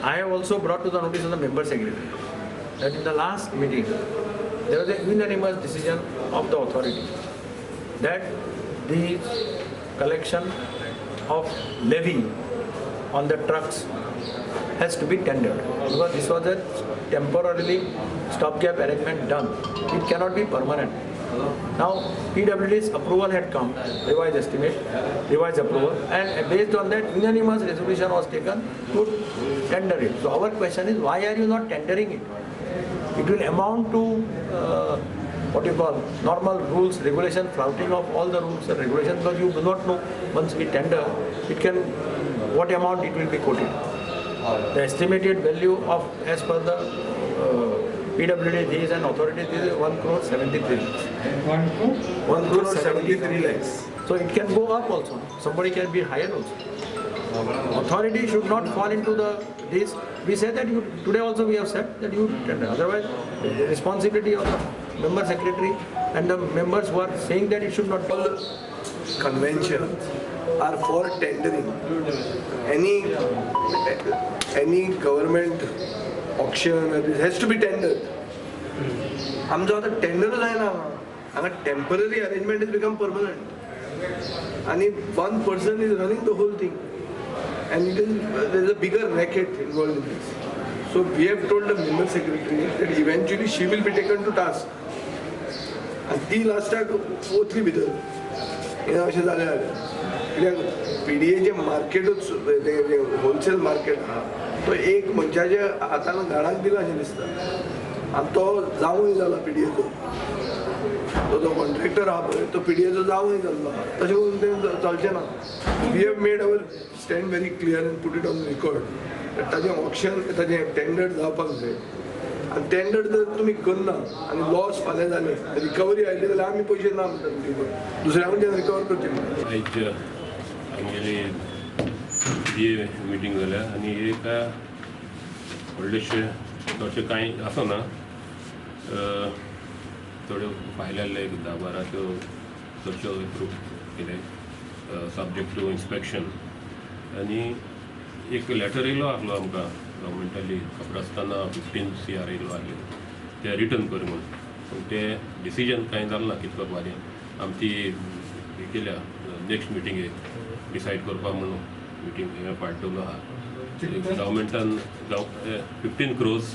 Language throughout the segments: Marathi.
I have also brought to the notice of the member secretary that in the last meeting there was a unanimous decision of the authority that the collection of levy on the trucks has to be tendered, because this was a temporarily stopgap arrangement done. It cannot be permanent. Now PWD's approval had come, revised estimate, revised approval, and based on that unanimous resolution was taken to tender it. So our question is, why are you not tendering it? It will amount to what you call normal rules, regulation, flouting of all the rules and regulations, because you do not know once we tender, it can, what amount it will be quoted. The estimated value of, as per the PWD, these and authority, this is 1 crore 73 lakhs. 1 crore 73 lakhs. So it can go up also. Somebody can be higher also. Authority should not fall into this. We say that you, today also we have said that you tender. Otherwise, the responsibility of the member secretary and the members who are saying that it should not. All conventions are for tendering. Any government auction, it has to be tendered. आमचं आता टेंडरच आहे ना, हांगा temporary arrangement has become permanent. And one person is running the whole thing. And there is a bigger racket involved in this. So we have told the member secretary that eventually she will be taken to task. And ती लास्टाक वतली भितर. हे अशें जालें. PDAचे मार्केटूच होलसेल मार्केट हा तो एक मनशाच्या हातान घाणाक दिला अशें दिसता. आनी तो जावूय जाला PDAचो. तो कॉन्ट्रॅक्टर हा पळय तो PDAचो जावूय जाल्लो. तशें करून तें चलचें ना. We have made our stand very clear and put it on the record. ताजें ऑप्शन ताजें टेंडर जावपाक जाय. आनी टेंडर जर तुमी करना आनी लॉस फाल्यां जालें रिकवरी आयली जाल्यार आमी पयशे ना म्हणटा दुसऱ्या कडच्यान रिकवर करचें. आमगेली ही मिटींग जाल्या आनी एका व्हडलेशे चडशे कांय आसना, थोड्यो भायल्याल्ले 10-12 त्यो चडश्यो एप्रूव केले सबजेक्ट टू इन्स्पेक्शन. आनी एक लेटर येयलो आसलो आमकां गव्हर्मेंटाली कब्रस्ताना 15 CR येयलो आसले ते रिटर्न कर म्हूण. पूण ते डिसिजन कांय जालें ना कितें करपा तें. आमची हे केल्या नेक्स्ट मिटींगेक डिसायड करपा म्हणून मिटींग पार्ट दवरलो आहा. गव्हर्मेंटान 15 crores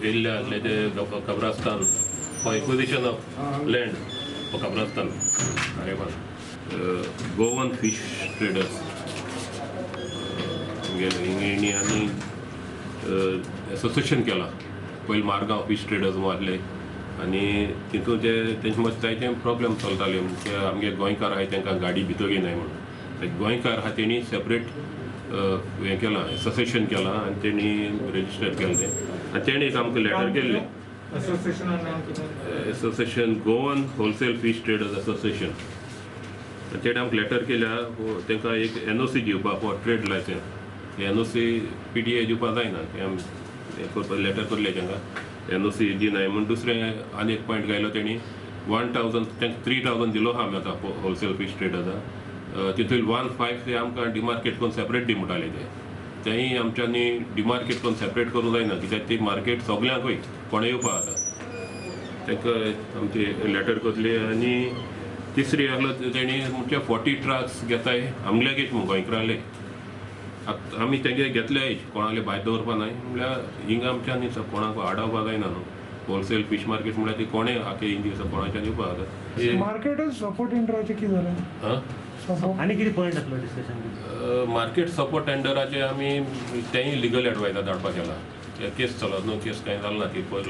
येयल्ले आसले ते कब्रस्तान for acquisition of land for कब्रस्तान आरेवान. गोवन फिश ट्रेडर्स हिंगे आनी एसोसिएशन केलां. पयलीं मारगांव फिश ट्रेडर्स म्हणून आसले आनी तितून तेंचे मातशे जायते प्रॉब्लेम चलताले. म्हणजे आमगे गोंयकार आहाय तांकां गाडी भितर घेयनाय म्हणून. गोंयकार आहा तेणी सेपरेट हें केलां, एसोसिएशन केलां आनी तेणी रेजिस्टर केलें तें. आनी तेणी एक आमकां लेटर केल्लें. Association Goan wholesale fish traders association. तेणे आमकां लेटर केल्या तांकां एक NOC दिवपाक for trade licence. NOC PDA दिवपाक जायना. ते आमी हें करपाक लेटर करलें तांकां NOC दिनाय म्हूण. दुसरें आनी एक पॉयंट घायलो तेणी 1,000 तांकां 3,000 दिलो आहा आमी आतां होलसेल फिश ट्रेडर्साक. तितून 1,500 ते आमकां डिमार्केट करून सेपरेट दी म्हणटाले ते. तेंय आमच्यांनी डिमार्केट करून सेपरेट करूंक जायना कित्याक ती मार्केट सगल्यांकूय कोणें येवपा जाता. तांकां आमची लेटर करली. आनी तिसरी आहलो तेणी म्हणजे 40 ट्रक्स घेताय आमगेलेच म्हूण गोंयकाराले. आमी तेंगे घेतले कोणाले भायर दवरपा नाय म्हळ्यार हिंगा आमच्यांनी कोणाक आडावपा जायना न्हू. होलसेल फिश मार्केट म्हळ्यार ती कोणें आखे इंडिया कोणाच्यान येवपा जाता. मार्केटच सपोर्ट इंटराचें कितें जालें? आनी कितें पॉयंट आसलो डिस्कशन? मार्केट सपोर्ट टेंडराचे आमी तेंय लिगल एडवायजर धाडपा केला. केस चलत न्हू, केस कांय जालें ना. ती पयर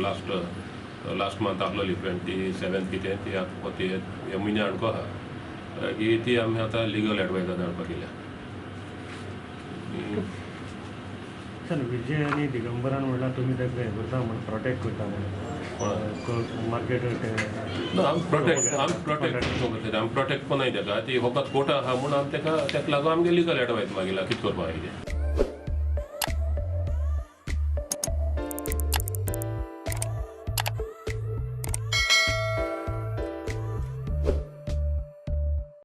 लास्ट मंथ आसलोली 27 कितें ती आतां ती ह्या म्हयन्या अणको आहा ती आमी आतां लिगल एडवायजर धाडपा केल्या. सर विजय आनी दिगंबरान म्हणल्यार तुमी ताका हें करता म्हण प्रोटेक्ट करता म्हण मार्केट आमी प्रोटेक्ट कोनाय ताका ती फकत कोर्टा आहा म्हूण आमी ताका लागून आमगे लिगल एडवायज मागिला कितें करपा जाय तें.